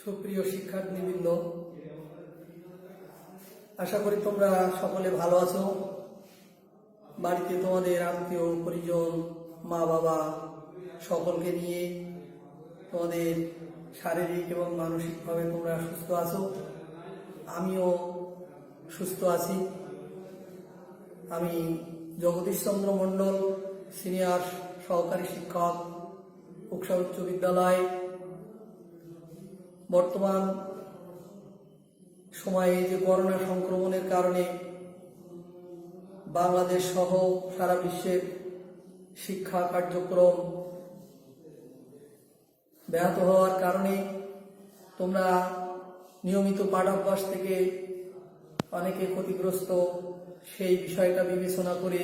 সুপ্রিয় শিক্ষার্থীবৃন্দ, আশা করি তোমরা সকলে ভালো আছো। বাড়িতে তোমাদের আত্মীয় পরিজন, মা বাবা সকলকে নিয়ে তোমাদের শারীরিক এবং মানসিকভাবে তোমরা সুস্থ আছো। আমিও সুস্থ আছি। আমি জগদীশ চন্দ্র মণ্ডল, সিনিয়র সহকারী শিক্ষক, উকসা উচ্চ বিদ্যালয়। বর্তমান সময়ে যে করোনা সংক্রমণের কারণে বাংলাদেশ সহ সারা বিশ্বের শিক্ষা কার্যক্রম ব্যাহত হওয়ার কারণে তোমরা নিয়মিত পাঠাভ্যাস থেকে অনেকে ক্ষতিগ্রস্ত। সেই বিষয়টা বিবেচনা করে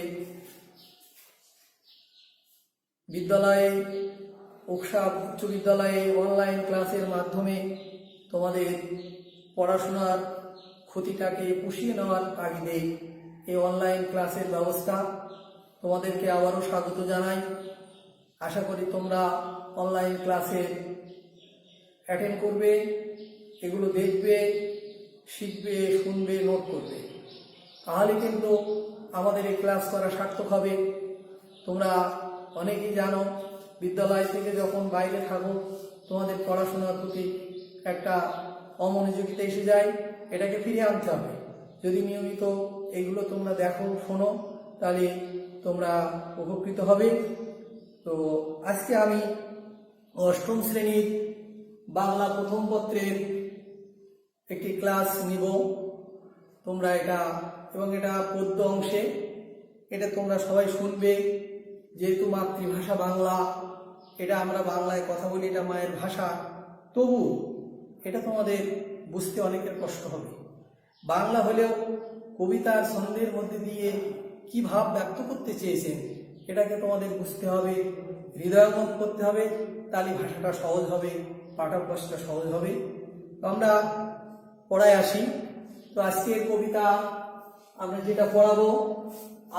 বিদ্যালয়ে, উকসা উচ্চ বিদ্যালয়ে অনলাইন ক্লাসের মাধ্যমে তোমাদের পড়াশোনার ক্ষতিটাকে পুষিয়ে নেওয়ার তাগিদে এই অনলাইন ক্লাসের ব্যবস্থা। তোমাদেরকে আবারও স্বাগত জানাই। আশা করি তোমরা অনলাইন ক্লাসে অ্যাটেন্ড করবে, এগুলো দেখবে, শিখবে, শুনবে, নোট করবে। তাহলে কিন্তু আমাদের এই ক্লাস করা সার্থক হবে। তোমরা অনেকেই জানো, বিদ্যালয় থেকে যখন বাইরে থাকো তোমাদের পড়াশোনার প্রতি একটা অমনোযোগিতা এসে যায়। এটাকে ফিরিয়ে আনতে হবে। যদি নিয়মিত এগুলো তোমরা দেখো, শোনো, তাহলে তোমরা উপকৃত হবে। তো আজকে আমি অষ্টম শ্রেণীর বাংলা প্রথম পত্রের একটি ক্লাস নিব। তোমরা এটা পদ্য অংশে, এটা তোমরা সবাই শুনবে। যেহেতু মাতৃভাষা বাংলা, এটা আমরা বাংলায় কথা বলি, এটা মায়ের ভাষা, তবু এটা তোমাদের বুঝতে অনেকের কষ্ট হবে। বাংলা হলেও কবিতার ছন্দের মধ্যে দিয়ে কি ভাব ব্যক্ত করতে চেয়েছেন এটাকে তোমাদের বুঝতে হবে, হৃদয়ঙ্গম করতে হবে। তাহলে ভাষাটা সহজ হবে, পাঠাভ্যাসটা সহজ হবে। তো আমরা পড়ায় আসি। তো আজকের কবিতা আমরা যেটা পড়াবো,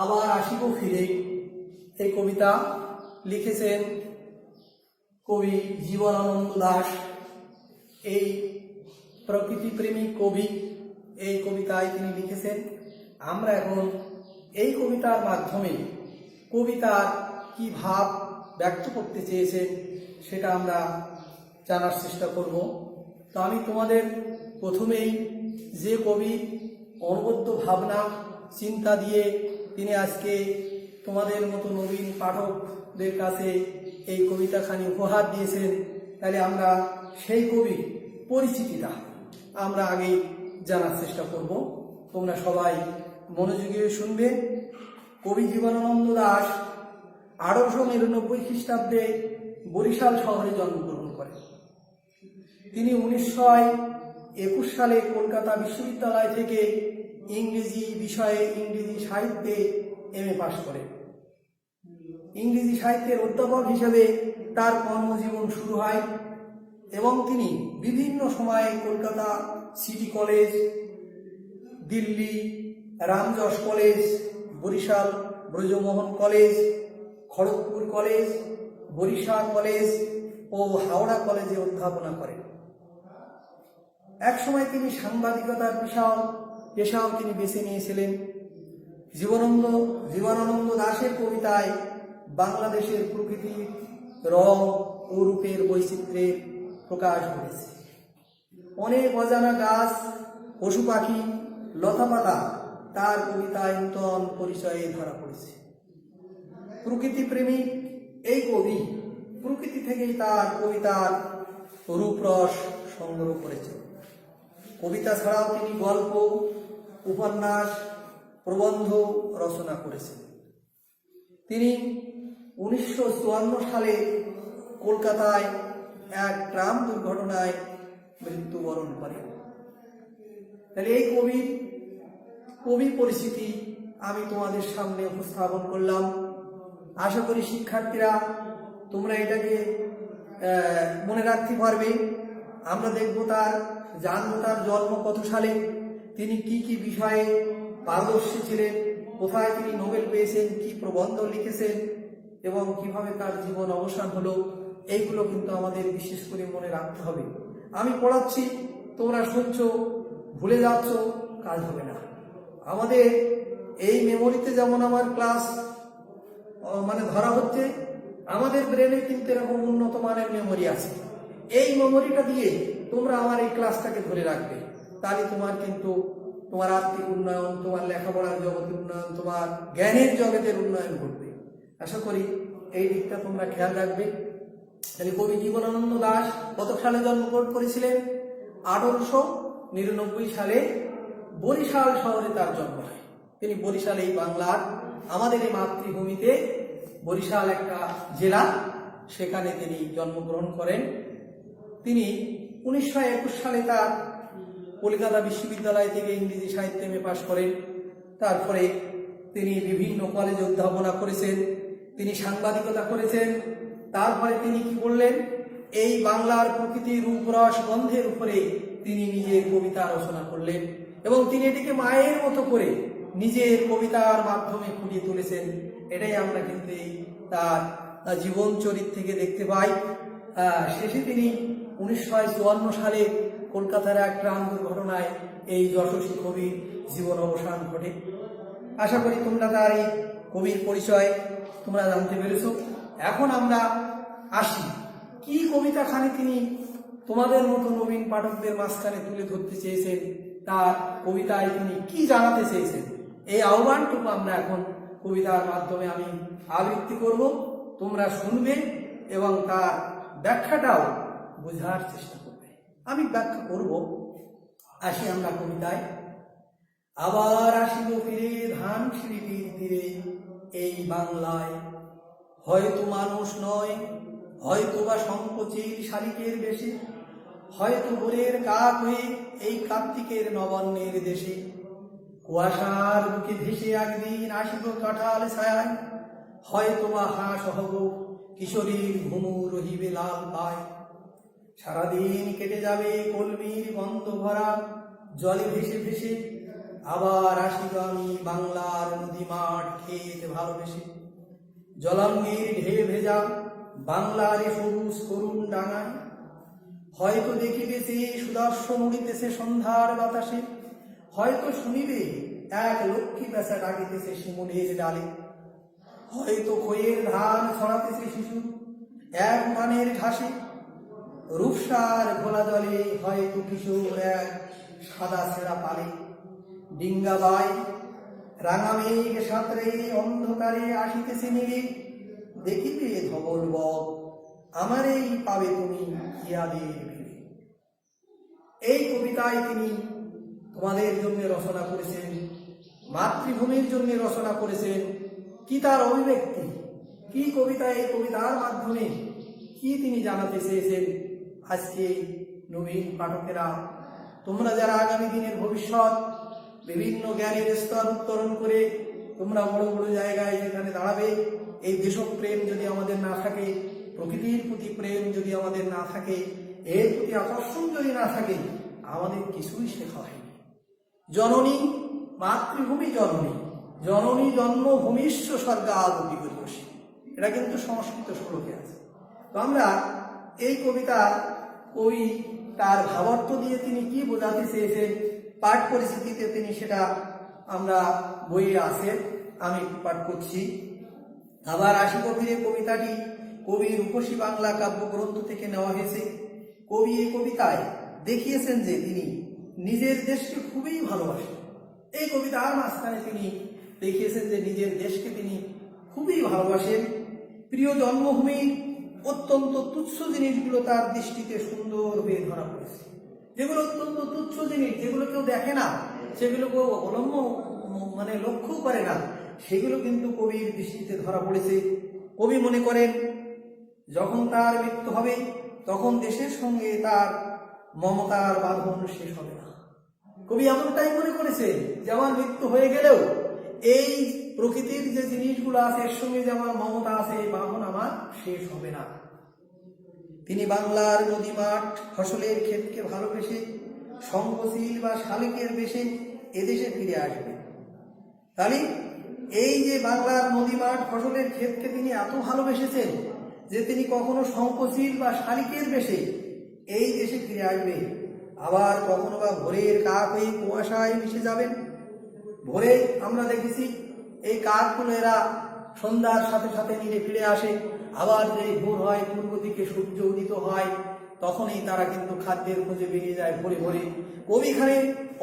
আবার আসিব ফিরে, এই কবিতা লিখেছেন কবি জীবনানন্দ দাশ। এই প্রকৃতিপ্রেমিক কবি, এই কবিতায় তিনি লিখেছেন। আমরা এখন এই কবিতার মাধ্যমে কবিতার কি ভাব ব্যক্ত করতে চেয়েছেন সেটা আমরা জানার চেষ্টা করব। তো আমি তোমাদের প্রথমেই যে কবি অনবদ্য ভাবনা চিন্তা দিয়ে তিনি আজকে তোমাদের মতো নবীন পাঠকদের কাছে এই কবিতাখানি উপহার দিয়েছেন, তাহলে আমরা সেই কবির পরিচিতিটা আমরা আগে জানার চেষ্টা করব। তোমরা সবাই মনোযোগী হয়ে শুনবে। কবি জীবনানন্দ দাশ 1899 খ্রিস্টাব্দে বরিশাল শহরে জন্মগ্রহণ করেন। তিনি 1921 সালে কলকাতা বিশ্ববিদ্যালয় থেকে ইংরেজি বিষয়ে, ইংরেজি সাহিত্যে MA পাশ করেন। ইংরেজি সাহিত্যের অধ্যাপক হিসেবে তার কর্মজীবন শুরু হয় এবং তিনি বিভিন্ন সময়ে Kolkata city college, Delhi Ramjas college, Barisal Brajamohan college, Kharagpur college, Barisal college ও হাওড়া কলেজে অধ্যাপনা করেন। একসময় তিনি সাংবাদিকতার পেশাও তিনি বেছে নিয়েছিলেন। জীবনানন্দ দাশের কবিতায় বাংলাদেশের প্রকৃতির রং ও রূপের বৈচিত্র্যের প্রকাশ ঘটেছে। অনেক অজানা গাছ, পশু পাখি, লতাপাতা তার কবিতায় নূতন পরিচয়ে ধরা পড়েছে। প্রকৃতিপ্রেমিক এই কবি প্রকৃতি থেকেই তার কবিতার রূপরস সংগ্রহ করেছেন। কবিতা ছাড়াও তিনি গল্প, উপন্যাস, প্রবন্ধ রচনা করেছেন। তিনি 1954 সালে কলকাতায় এক ট্রাম দুর্ঘটনায় মৃত্যুবরণ করেন। তাহলে এই কবি পরিচিতি আমি তোমাদের সামনে উপস্থাপন করলাম। আশা করি শিক্ষার্থীরা তোমরা এটাকে মনে রাখতে পারবে। আমরা জানবো তার জন্ম কত সালে, তিনি কি কি বিষয়ে পারদর্শী ছিলেন, কোথায় তিনি নোবেল পেয়েছেন, কি প্রবন্ধ লিখেছেন এবং কিভাবে তার জীবন অবসান হলো, এইগুলো কিন্তু আমাদের বিশেষ করে মনে রাখতে হবে। আমি পড়াচ্ছি, তোমরা শুনছো, ভুলে যাচ্ছ, কাজ হবে না। আমাদের এই মেমোরিতে যেমন আমার ক্লাস ধরা হচ্ছে, আমাদের ব্রেনে কিন্তু এরকম উন্নত মানের মেমোরি আছে। এই মেমোরিটা দিয়ে তোমরা আমার এই ক্লাসটাকে ধরে রাখবে, তাহলে তোমার কিন্তু তোমার আর্থিক উন্নয়ন, তোমার লেখাপড়ার জগতের উন্নয়ন, তোমার জ্ঞানের জগতের উন্নয়ন ঘটবে। আশা করি এই দিকটা তোমরা খেয়াল রাখবে। তাহলে কবি জীবনানন্দ দাশ কত সালে জন্মগ্রহণ করেছিলেন? 1899 সালে বরিশাল শহরে তার জন্ম হয়। তিনি বরিশাল, এই বাংলার আমাদের এই মাতৃভূমিতে বরিশাল একটা জেলা, সেখানে তিনি জন্মগ্রহণ করেন। তিনি 1921 সালে তার কলকাতা বিশ্ববিদ্যালয় থেকে ইংরেজি সাহিত্যে এমএ পাশ করেন। তারপরে তিনি বিভিন্ন কলেজে অধ্যাপনা করেছেন, তিনি সাংবাদিকতা করেছেন। তারপরে তিনি কি করলেন? এই বাংলার প্রকৃতির রূপ রস গন্ধের উপরে তিনি নিজের কবিতা রচনা করলেন এবং তিনি এটিকে মায়ের মতো করে নিজের কবিতার মাধ্যমে ফুটিয়ে তুলেছেন। এটাই আমরা কিন্তু তার জীবন চরিত থেকে দেখতে পাই। শেষে তিনি 1954 সালে কলকাতার এক ট্রাম দুর্ঘটনায় এই যশস্বী কবির জীবন অবসান ঘটে। আশা করি তোমরা তার এই কবির পরিচয় তোমরা জানতে পেরেছ। এখন আমরা আসি, কি কবিতাখানি তিনি তোমাদের মতো নবীন পাঠকদের মাঝখানে তুলে ধরতে চেয়েছেন, তার কবিতায় তিনি কি জানাতে চেয়েছেন, এই আহ্বানটুকু আমরা এখন কবিতার মাধ্যমে আমি আবৃত্তি করব। তোমরা শুনবে এবং তার ব্যাখ্যাটাও বোঝার চেষ্টা করবে। আমি ব্যাখ্যা করব। আসি আমরা কবিতায়। আবার আসিব ফিরে ধান সিঁড়িটির তীরে এই বাংলায়, হয়তো মানুষ নয়, হয়তো বা সংকোচিল শালিকের বেশে, হয়তো ভোরের কাক হয়ে এই কার্তিকের নবান্নের দেশে, কুয়াশার বুকে ভেসে একদিন আসিব কাঁঠাল ছায়ায়, হয়তো বা হাঁস হব কিশোরীর ঘুমু রহিবে লাল পায়, সারাদিন কেটে যাবে কলমির গন্ধ ভরা জলে ভেসে ভেসে, আবার আসিব আমি বাংলার নদী মাঠ খেতে ভালোবেসে, জলাঙ্গির ঢেউ ভেজা বাংলার সবুজ করুণ ডাঙায়, হয়তো দেখিবেছে সুদর্শন উড়িতেছে সন্ধ্যার বাতাসে, হয়তো শুনিবে এক লক্ষ্মী বেচা ডাকিতেছে শিমুলের ডালে, হয়তো খইয়ের ধান ছড়াতেছে শিশু এক উঠানের ঘাসে, রূপসার ঘোলা জলে হয়তো কিশোর এক সাদা ছেঁড়া পালে, ডিঙ্গা বাই রাঙা মেঘ সাঁতরে অন্ধকারে আসিতেছে নীলে, দেখিবে ধবল বক আমারেই পাবে তুমি হিয়াদের ভিড়ে। এই কবিতায় তিনি তোমাদের জন্য রচনা করেছেন, মাতৃভূমির জন্য রচনা করেছেন। কি তার অভিব্যক্তি, কি কবিতা, এই কবিতার মাধ্যমে কি তিনি জানাতে চেয়েছেন? আজকে নবীন পাঠকেরা, তোমরা যারা আগামী দিনের ভবিষ্যৎ, বিভিন্ন জ্ঞানের স্তর উত্তরণ করে তোমরা বড় বড় জায়গায় যেখানে দাঁড়াবে, এই দেশপ্রেম যদি আমাদের না থাকে, প্রকৃতির প্রতি প্রেম যদি আমাদের না থাকে, এর প্রতি আকর্ষণ যদি না থাকে, আমাদের কিছুই শেখা হয়নি। জননী মাতৃভূমি, জননী জননী জন্মভূমিষ্ঠ স্বর্গাদপি গরীয়সী, এটা কিন্তু সংস্কৃত শ্লোকে আছে। তো আমরা এই কবিতা কবি তার ভাবার্থ দিয়ে তিনি কি বোঝাতে চেয়েছেন, পাঠ পরিস্থিতিতে তিনি সেটা আমরা বইয়ে আছে, আমি পাঠ করছি। আবার আসিব ফিরে কবিতাটি কবির রূপসী বাংলা কাব্যগ্রন্থ থেকে নেওয়া হয়েছে। কবি এই কবিতায় দেখিয়েছেন যে তিনি নিজের দেশকে খুবই ভালোবাসেন। এই কবিতার মাঝখানে তিনি দেখিয়েছেন যে নিজের দেশকে তিনি খুবই ভালোবাসেন। প্রিয় জন্মভূমির অত্যন্ত তুচ্ছ জিনিসগুলো তার দৃষ্টিতে সুন্দর হয়ে ধরা পড়েছে। যেগুলো অত্যন্ত তুচ্ছ জিনিস, যেগুলো কেউ দেখে না, সেগুলো কেউ লক্ষ্য করে না, সেগুলো কিন্তু কবির দৃষ্টিতে ধরা পড়েছে। কবি মনে করেন যখন তার মৃত্যু হবে তখন দেশের সঙ্গে তার মমতার বাঁধন শেষ হবে না। কবি এমনটাই মনে করেছে যে আমার মৃত্যু হয়ে গেলেও এই প্রকৃতির যে জিনিসগুলো আছে এর সঙ্গে যে আমার মমতা আছে, এই বাঁধন আমার শেষ হবে না। তিনি বাংলার নদী মাঠ ফসলের ক্ষেতকে ভালোবেসে সংঘশীল বা শালিকের বেশে এদেশে ফিরে আসবেন। তাহলে এই যে বাংলার নদী মাঠ ফসলের ক্ষেতকে তিনি এত ভালোবেসেছেন যে তিনি কখনো সংকোচিল বা শালিকের বেশে এই দেশে ফিরে আসবে, আবার কখনো বা ভোরের কাক হয়ে কুয়াশায় মিশে যাবেন। ভোরে আমরা দেখেছি এই কাকগুলো এরা সন্ধ্যার সাথে সাথে নিয়ে ফিরে আসে। আবার যে ভোর হয়, পূর্ব দিকে সূর্য উদিত হয়, তখনই তারা কিন্তু খাদ্যের খোঁজে বেরিয়ে যায় ভোরে ভোরে। কবি এখানে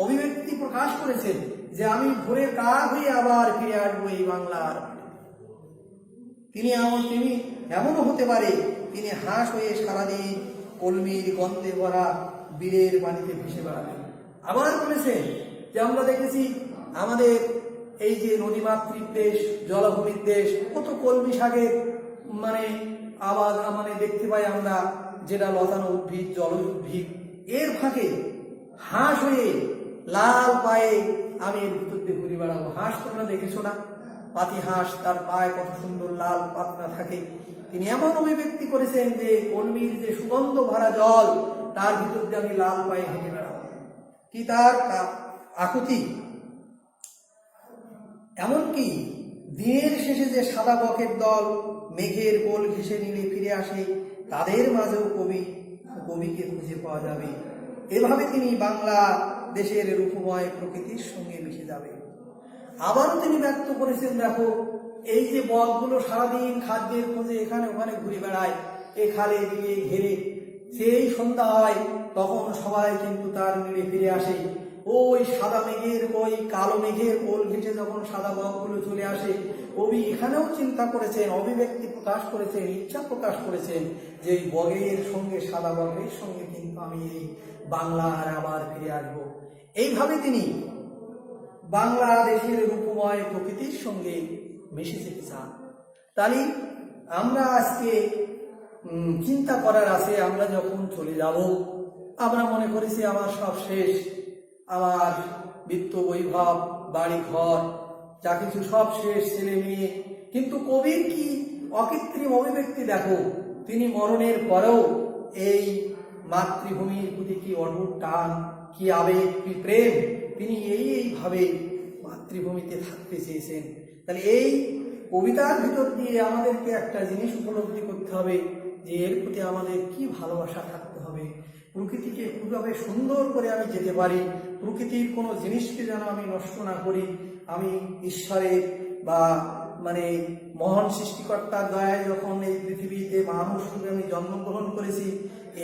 অভিব্যক্তি প্রকাশ করেছেন যে আমি ভোরের কাক হয়ে আবার ফিরে আসবো এই বাংলার। তিনি এমনও হতে পারে তিনি হাঁস হয়ে সারাদিন কলমির গন্ধে ভরা বীরের বাড়িতে ভেসে বেড়াবেন। আবার বলেছেন যে আমরা দেখেছি আমাদের এই যে নদীমাতৃক দেশ, জলভূমির দেশ, কত কলমি শাকের আবাদ দেখতে পাই আমরা, যেটা লতানো উদ্ভিদ, জল উদ্ভিদ। এর ফাঁকে হাঁস হয়ে লাল পায়ে আমি এর ভিতর দিয়ে ঘুরে বেড়াবো। হাঁস তোমরা দেখেছো না? পাতি হাঁস, তার পায়ে কত সুন্দর লাল পাতনা থাকে। তিনি এমন অভিব্যক্তি করেছেন যে কলমির যে সুগন্ধ ভরা জল, তার ভিতর দিয়ে আমি লাল পায়ে হেঁটে বেড়াবো। কি তার আকুতি! এমনকি দিনের শেষে যে সাদা বকের দল মেঘের কোল ঘেঁষে নিলে ফিরে আসে, তাদের মাঝেও কবিকে খুঁজে পাওয়া যাবে। এভাবে তিনি বাংলা দেশের রূপময় প্রকৃতির সঙ্গে মিশে যাবে। আবারও তিনি ব্যক্ত করেছেন, দেখো এই যে বকগুলো সারাদিন খাদ্যের খোঁজে এখানে ওখানে ঘুরে বেড়ায়, এ খালে দিকে ঘেরে, সেই সন্ধ্যা হয় তখন সবাই কিন্তু তার মিলে ফিরে আসে। ওই সাদা মেঘের, ওই কালো মেঘের কোল ঘেঁষে যখন সাদা বকগুলো চলে আসে, কবি এখানেও চিন্তা করেছেন, অভিব্যক্তি প্রকাশ করেছেন, ইচ্ছা প্রকাশ করেছেন যে এই বগের সঙ্গে, সাদা বগের সঙ্গে কিন্তু আমি এই বাংলার আবার ফিরে আসবো। এইভাবে তিনি বাংলাদেশের রূপময় প্রকৃতির সঙ্গে মিশে যেতে চান। তাহলে আমরা আজকে চিন্তা করার আছে, আমরা যখন চলে যাব, আমরা মনে করেছি আমার সব শেষ, আমার বিত্ত বৈভব, বাড়ি ঘর, যা কিছু সব শেষ, ছেলে মেয়ে। কিন্তু কবির কি অকৃত্রিম অভিব্যক্তি দেখো! তিনি মরণের পরেও এই মাতৃভূমির প্রতি কি অটুট টান, কি আবেগ, কি প্রেম, তিনি এইভাবে মাতৃভূমিতে থাকতে চেয়েছেন। তাহলে এই কবিতার ভিতর দিয়ে আমাদেরকে একটা জিনিস উপলব্ধি করতে হবে যে এর প্রতি আমাদের কি ভালোবাসা থাকতে হবে। প্রকৃতিকে কিভাবে সুন্দর করে আমি যেতে পারি, প্রকৃতির কোনো জিনিসকে যেন আমি নষ্ট না করি। আমি ঈশ্বরের বা মহান সৃষ্টিকর্তার দয়ায় যখন এই পৃথিবীতে মানুষ রূপে আমি জন্মগ্রহণ করেছি,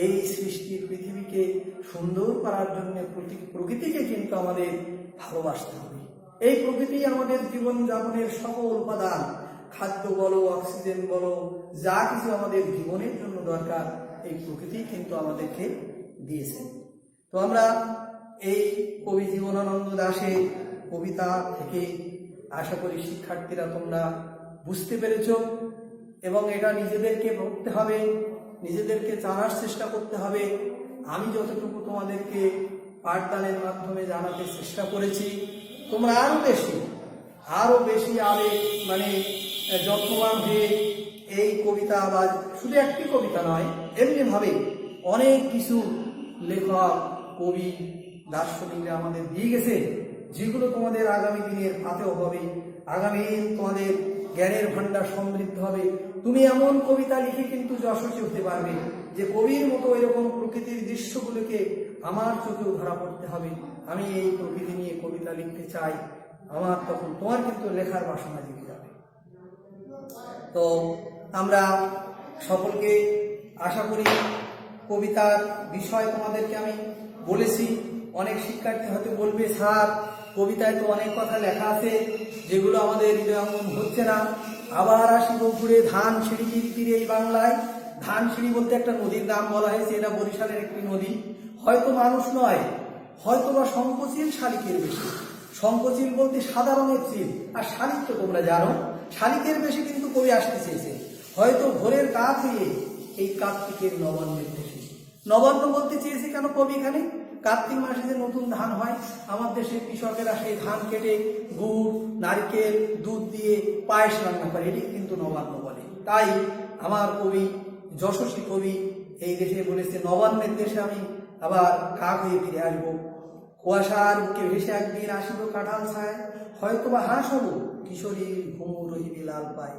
এই সৃষ্টির পৃথিবীকে সুন্দর করার জন্য প্রকৃতিকে কিন্তু আমাদের ভালোবাসতে হবে। এই প্রকৃতি আমাদের জীবনযাপনের সকল উপাদান, খাদ্য বলো, অক্সিজেন বলো, যা কিছু আমাদের জীবনের জন্য দরকার, এই প্রকৃতি কিন্তু আমাদেরকে দিয়েছে। তো আমরা এই কবি জীবনানন্দ দাশের কবিতা থেকে আশা করি শিক্ষার্থীরা তোমরা বুঝতে পেরেছ, এবং এটা নিজেদেরকে পড়তে হবে, নিজেদেরকে জানার চেষ্টা করতে হবে। আমি যতটুকু তোমাদেরকে পাঠদানের মাধ্যমে জানাতে চেষ্টা করেছি, তোমরা আরো বেশি আবেগ যত্নবান হয়ে এই কবিতা, বা শুধু একটি কবিতা নয়, এমনি ভাবে অনেক কিছু লেখক, কবি, দার্শনিকরা আমাদের দিয়ে গেছে, যেগুলো তোমাদের আগামী দিনের পাতেও হবে। আগামী তোমাদের জ্ঞানের ভান্ডার সমৃদ্ধ হবে। তুমি এমন কবিতা লিখে কিন্তু যশস্বী হতে পারবে যে কবির মতো এরকম প্রকৃতির দৃশ্যগুলোকে আমার চোখেও ধরা পড়তে হবে। আমি এই প্রকৃতি নিয়ে কবিতা লিখতে চাই, আমার তখন তোমার কিন্তু লেখার বাসনা জেগে যাবে। তো আমরা সকলকে আশা করি কবিতার বিষয় তোমাদেরকে আমি বলেছি। অনেক শিক্ষার্থী হয়তো বলবে, স্যার কবিতায় তো অনেক কথা লেখা আছে যেগুলো আমাদের হৃদয়ঙ্গম হচ্ছে না। আবার আসি ঘুরে ধানসিঁড়ি তীরে এই বাংলায়। ধানসিঁড়ি বলতে একটা নদীর নাম বলা হয়েছে, এটা বরিশালের একটি নদী। হয়তো মানুষ নয়, হয়তো বা শঙ্খচিল শালিকের বেশি। শঙ্খচিল বলতে সাদা রঙের চিল, আর শালিক তো তোমরা জানো, শালিকের বেশি কিন্তু কবি আসতে চেয়েছে। হয়তো ভোরের কাক হয়ে এই কার্তিকের নবান্নের দেশে। নবান্ন বলতে চেয়েছে কেন কবি এখানে? কার্তিক মাসে যে নতুন ধান হয়, আমার দেশের কৃষকেরা সেই ধান কেটে গুড়, নারকেল, দুধ দিয়ে পায়েস রান্না করে, এটি কিন্তু নবান্ন বলে। তাই আমার কবি, যশস্বী কবি এই দেশে বলেছে, নবান্নের দেশে আমি আবার কাক হয়ে ফিরে আসবো। কুয়াশার বুকে ভেসে একদিন আসিব কাঁঠাল ছায়, হয়তো বা হাঁস হব কিশোরীর ঘুমু রহিবে লাল পায়।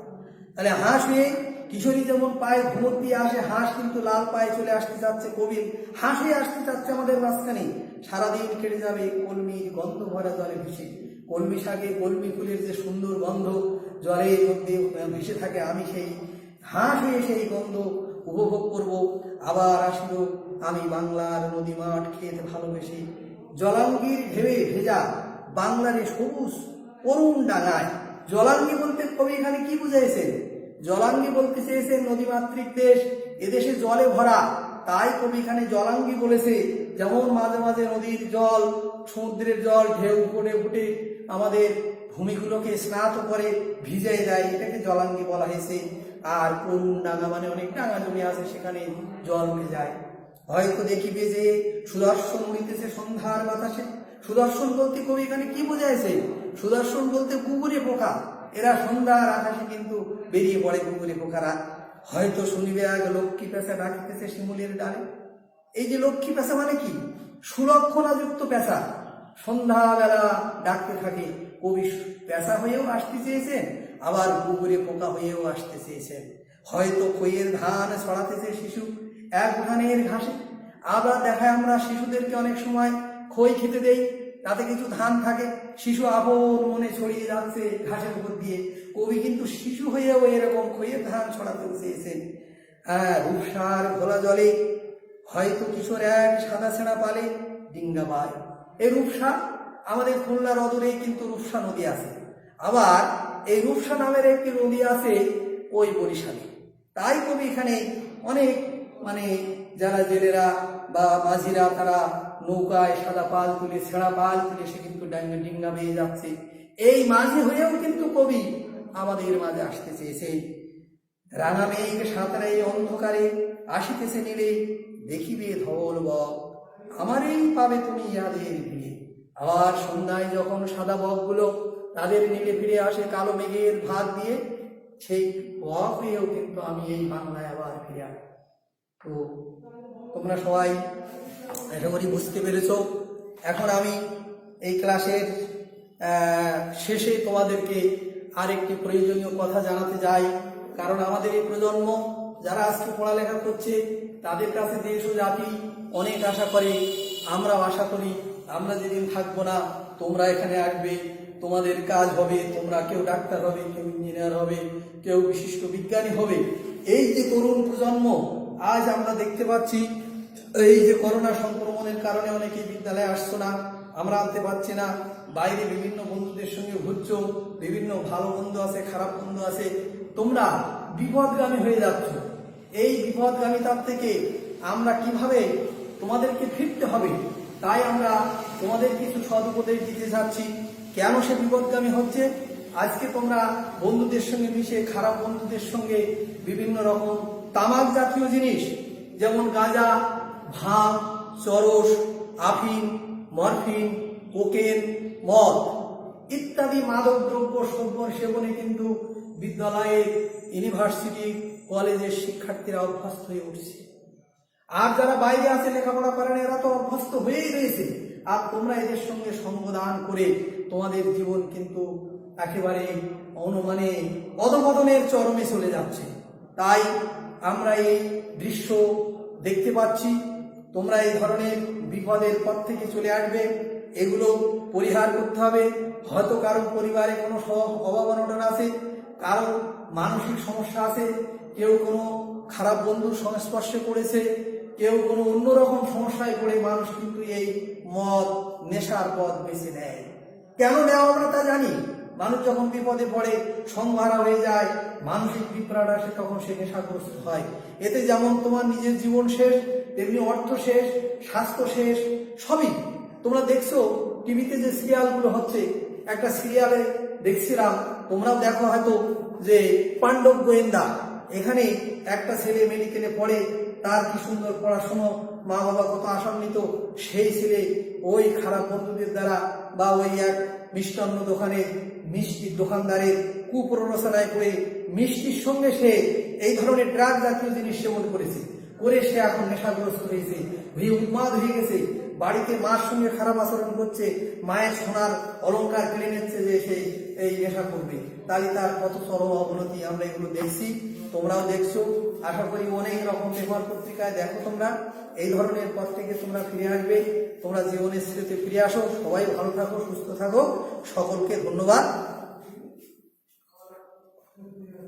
তাহলে হাঁস হয়ে কিশোরী যেমন পায়ে ঘুমট দিয়ে আসে, হাঁস কিন্তু লাল পায়ে চলে আসতে চাচ্ছে, কবি হাঁসে আসতে চাচ্ছে আমাদের মাঝখানে। সারাদিন কেটে যাবে কলমির গন্ধ ভরা জলে ভেসে, কলমি শাকে কলমি ফুলের যে সুন্দর গন্ধ জলের মধ্যে ভেসে থাকে, আমি সেই হাঁস হয়ে সেই গন্ধ উপভোগ করব। আবার আসিব আমি বাংলার নদী মাঠ খেতে ভালোবেসে, জলাঙ্গির ঢেউয়ে ভেজা বাংলার সবুজ অরুণ ডাঙায়। জলাঙ্গি বলতে কবি এখানে কি বুঝাইছেন? জলাঙ্গি বলতে চেয়েছেন নদীমাতৃক দেশ, এদেশে জলে ভরা, তাই কবি এখানে জলাঙ্গি বলেছে। যেমন মাঝে মাঝে নদীর জল, সমুদ্রের জল ঢেউ ফুটে ফুটে আমাদের ভূমিগুলোকে স্নাত করে ভিজিয়ে দেয়, এটাকে জলাঙ্গি বলা হয়েছে। আর অরুণ ডাঙা মানে অনেক ডাঙা জমি আছে, সেখানে জল উঠে যায়। হয়তো দেখিবে যে সুদর্শন উড়িতেছে সন্ধ্যার বাতাসে। সুদর্শন বলতে কবি এখানে কি বোঝাইছে? সুদর্শন বলতে কুকুরে পোকা, এরা সন্ধ্যার আকাশে কিন্তু বেরিয়ে পড়ে কুকুরে পোকারা। হয়তো শুনিবে এক লক্ষ্মী পেঁচা ডাকিতেছে শিমুলের ডালে। এই যে লক্ষ্মী পেঁচা মানে কি? সুলক্ষণাযুক্ত পেঁচা সন্ধ্যাবেলা ডাকতে থাকে। কবি পেঁচা হয়েও আসতে চেয়েছেন, আবার কুকুরে পোকা হয়েও আসতে চেয়েছেন। হয়তো খইয়ের ধান ছড়াতেছে শিশু এক ধানের ঘাসে। আবার দেখায় আমরা শিশুদেরকে অনেক সময় খই খেতে দেই, তাতে কিছু ধান থাকে, শিশু আপন মনে ছড়িয়ে যাচ্ছে ঘাসের উপর দিয়ে। কবি কিন্তু শিশু হয়েও এরকম খইয়ের ধান ছড়াতে চেয়েছেন। রূপসার ঘোলা জলে হয়তো কিশোর এক সাদা ছেঁড়া পালে ডিঙ্গা পায়। এই রূপসা আমাদের খুলনার অদূরে কিন্তু রূপসা নদী আছে। আবার এই রূপসা নামের একটি নদী আছে ওই বরিশালে। তাই কবি এখানে অনেক যারা জেলেরা বা মাঝিরা তারা নৌকায় সাদা পাল তুলে ছেঁড়া পাল তুলে সে কিন্তু ডিঙ্গা বেয়ে যাচ্ছে। এই মাঝি হয়েও কিন্তু কবি আমাদের মাঝে আসতে চেয়েছে। রাঙা মেঘ সাঁতরে অন্ধকারে আসিতেছে নীলে, দেখিবে ধবল বক আমারই পাবে তুমি ইয়াদের ভিড়ে। আবার সন্ধ্যায় যখন সাদা বকগুলো তাদের নীলে ফিরে আসে কালো মেঘের ভাগ দিয়ে, সেই বক হয়েও কিন্তু আমি এই বাংলায় আবার ফিরে আসি। তো তোমরা সবাই আশা করি বুঝতে পেরেছ। এখন আমি এই ক্লাসের শেষে তোমাদেরকে আরেকটি প্রয়োজনীয় কথা জানাতে যাই। কারণ আমাদের এই প্রজন্ম যারা আজকে পড়ালেখা করছে তাদের কাছে দেশ ও জাতি অনেক আশা করে, আমরাও আশা করি আমরা যেদিন থাকবো না তোমরা এখানে আসবে, তোমাদের কাজ হবে, তোমরা কেউ ডাক্তার হবে, কেউ ইঞ্জিনিয়ার হবে, কেউ বিশিষ্ট বিজ্ঞানী হবে। এই যে তরুণ প্রজন্ম আজ আমরা দেখতে পাচ্ছি, এই যে করোনা সংক্রমণের কারণে অনেকেই বিদ্যালয়ে আসছো না, আমরা আনতে পারছি না, বাইরে বিভিন্ন বন্ধুদের সঙ্গে ঘুরছো, বিভিন্ন ভালো বন্ধু আছে, খারাপ বন্ধু আছে, তোমরা বিপদগামী হয়ে যাচ্ছ। এই বিপদগামিতার থেকে আমরা কিভাবে তোমাদেরকে ফিরতে হবে, তাই আমরা তোমাদের কিছু সদুপদেশ দিতে চাচ্ছি। কেন সে বিপদগামী হচ্ছে? আজকে তোমরা বন্ধুদের সঙ্গে মিশে খারাপ বন্ধুদের সঙ্গে বিভিন্ন রকম তামাক জাতীয় জিনিস যেমন গাঁজা, ভাং, চরস, আফিম, মরফিন, কোকেন, মদ ইত্যাদি মাদক দ্রব্য সেবনে কিন্তু বিদ্যালয়ে, ইউনিভার্সিটি, কলেজের শিক্ষার্থীরা অভ্যস্ত হয়ে উঠছে। আর যারা বাইরে আছে লেখাপড়া করেন এরা তো অভ্যস্ত হয়েই রয়েছে। আর তোমরা এদের সঙ্গে সঙ্গদান করে তোমাদের জীবন কিন্তু একেবারে অধঃপতনের চরমে চলে যাচ্ছে। তাই আমরা এই দৃশ্য দেখতে পাচ্ছি। তোমরা এই ধরনের বিপদের পথ থেকে চলে আসবে, এগুলো পরিহার করতে হবে। হয়তো কারো পরিবারে কোনো অভাব অনটন আছে, কারো মানসিক সমস্যা আছে, কেউ কোনো খারাপ বন্ধুর সংস্পর্শে পড়েছে, কেউ কোনো অন্যরকম সমস্যায় পড়ে মানুষ কিন্তু এই মদ নেশার পথ বেছে নেয়। কেন নেওয়া আমরা তা জানি। মানুষ যখন বিপদে পড়ে, সংহারা হয়ে যায়, মানসিক বিভ্রাট আসে, তখন সে নেশাগ্রস্ত হয়। এতে যেমন তোমার নিজের জীবন শেষ, তেমনি অর্থ শেষ, স্বাস্থ্য শেষ, সবই। তোমরা দেখছো টিভিতে যে সিরিয়ালগুলো হচ্ছে, একটা সিরিয়ালে দেখছিলাম, তোমরাও দেখো হয়তো, যে পাণ্ডব গোয়েন্দা। এখানে একটা ছেলে মেডিকেলে পড়ে, তার কি সুন্দর পড়াশুনো, মা বাবা কত আশান্বিত, সেই ছেলে ওই খারাপ বন্ধুদের দ্বারা বা ওই এক মিষ্টান্ন দোকানের মিষ্টির দোকানদারের কুপ্ররোচনায় পড়ে মিষ্টির সঙ্গে সে এই ধরনের ড্রাগ জাতীয় জিনিস সেবন করেছে, করে সে এখন নেশাগ্রস্ত হয়েছে, উন্মাদ হয়ে গেছে। বাড়িতে মার সঙ্গে খারাপ আচরণ করছে, মায়ের সোনার অলংকার কিনে নিচ্ছে যে সে এই নেশা করবে। তাই তার কত চরম অবনতি আমরা এগুলো দেখছি। তোমরাও দেখছো, আশা করি অনেক রকম পেপার পত্রিকায় দেখো তোমরা এই ধরনের পথ থেকে তোমরা ফিরে আসবে। তোমরা জীবনের স্মৃতিতে ফিরে আসো। সবাই ভালো থাকো, সুস্থ থাকো, সকলকে ধন্যবাদ।